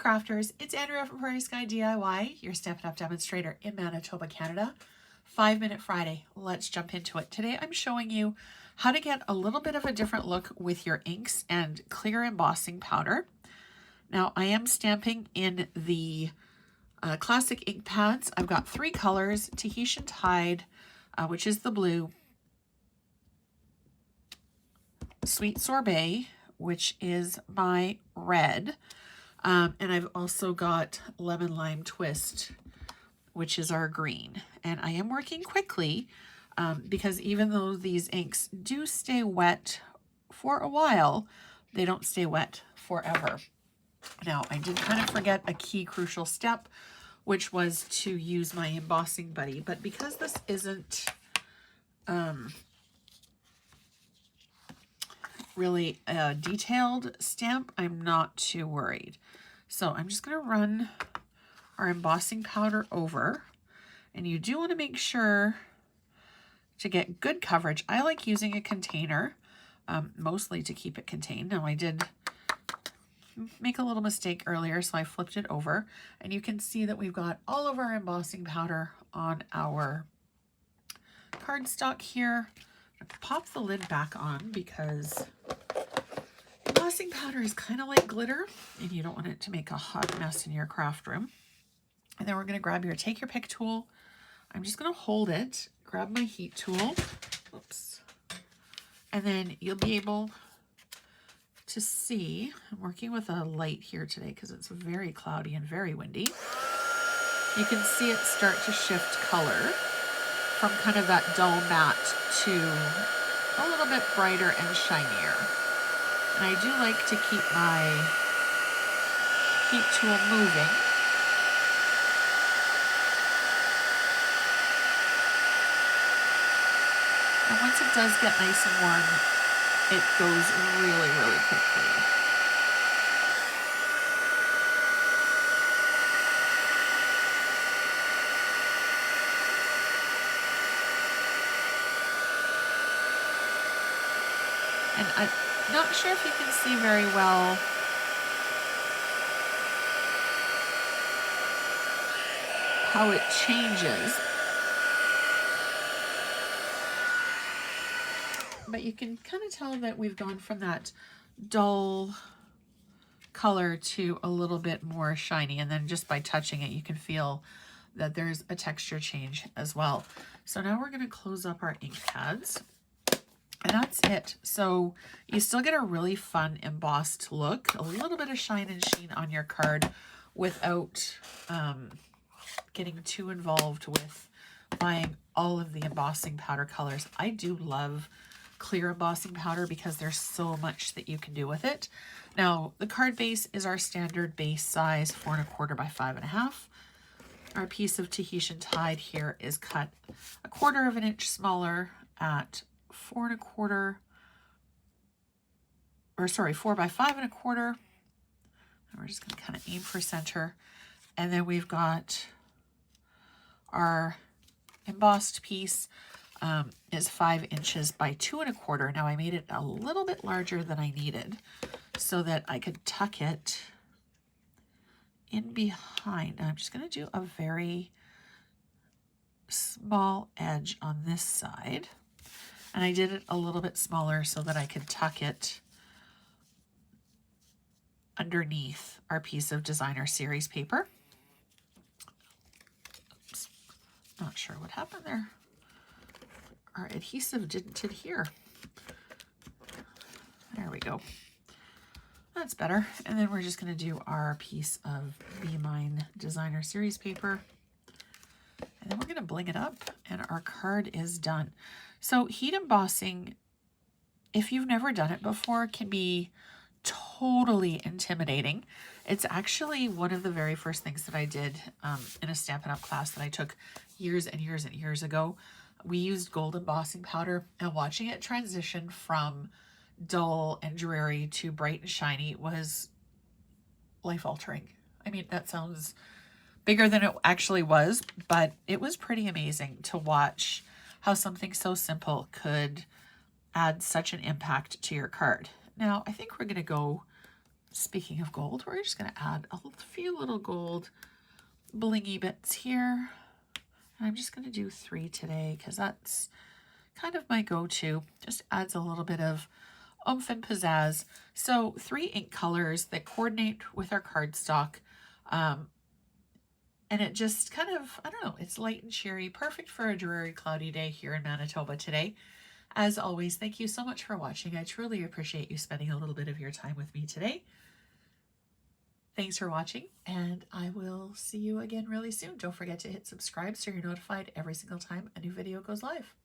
crafters, it's Andrea from Prairie Sky DIY, your Stampin' Up! Demonstrator in Manitoba, Canada. 5-Minute Friday. Let's jump into it. Today I'm showing you how to get a little bit of a different look with your inks and clear embossing powder. Now I am stamping in the classic ink pads. I've got 3 colors: Tahitian Tide, which is the blue, Sweet Sorbet, which is my red, and I've also got Lemon Lime Twist, which is our green. And I am working quickly because even though these inks do stay wet for a while, they don't stay wet forever. Now, I did kind of forget a key crucial step, which was to use my embossing buddy. But because this isn't really a detailed stamp, I'm not too worried. So I'm just going to run our embossing powder over, and you do want to make sure to get good coverage. I like using a container, mostly to keep it contained. Now I did make a little mistake earlier, so I flipped it over, and you can see that we've got all of our embossing powder on our cardstock here. Pop the lid back on because embossing powder is kind of like glitter and you don't want it to make a hot mess in your craft room. And then we're going to grab take your pick tool. I'm just going to hold it, grab my heat tool, oops, and then you'll be able to see, I'm working with a light here today because it's very cloudy and very windy. You can see it start to shift color from kind of that dull matte to a little bit brighter and shinier. And I do like to keep my heat tool moving. And once it does get nice and warm, it goes really, really quickly. And I'm not sure if you can see very well how it changes, but you can kind of tell that we've gone from that dull color to a little bit more shiny, and then just by touching it you can feel that there's a texture change as well. So now we're going to close up our ink pads. And that's it. So you still get a really fun embossed look, a little bit of shine and sheen on your card without getting too involved with buying all of the embossing powder colors. I do love clear embossing powder because there's so much that you can do with it. Now, the card base is our standard base size, 4 1/4 by 5 1/2. Our piece of Tahitian Tide here is cut 1/4 of an inch smaller at 4 1/4, or sorry, 4 by 5 1/4. And we're just going to kind of aim for center. And then we've got our embossed piece is 5 inches by 2 1/4. Now I made it a little bit larger than I needed so that I could tuck it in behind. I'm just going to do a very small edge on this side. And I did it a little bit smaller so that I could tuck it underneath our piece of designer series paper. Oops, not sure what happened there. Our adhesive didn't adhere. There we go. That's better. And then we're just going to do our piece of Be Mine designer series paper. And then we're going to bling it up and our card is done. So heat embossing, if you've never done it before, can be totally intimidating. It's actually one of the very first things that I did in a Stampin' Up! Class that I took years and years and years ago. We used gold embossing powder, and watching it transition from dull and dreary to bright and shiny was life-altering. I mean, that sounds bigger than it actually was, but it was pretty amazing to watch how something so simple could add such an impact to your card. Now, I think we're going to go Speaking of gold, we're just going to add a few little gold blingy bits here. And I'm just going to do 3 today because that's kind of my go-to. Just adds a little bit of oomph and pizzazz. So 3 ink colors that coordinate with our cardstock. And it just kind of, I don't know, it's light and cheery, perfect for a dreary, cloudy day here in Manitoba today. As always, thank you so much for watching. I truly appreciate you spending a little bit of your time with me today. Thanks for watching, and I will see you again really soon. Don't forget to hit subscribe so you're notified every single time a new video goes live.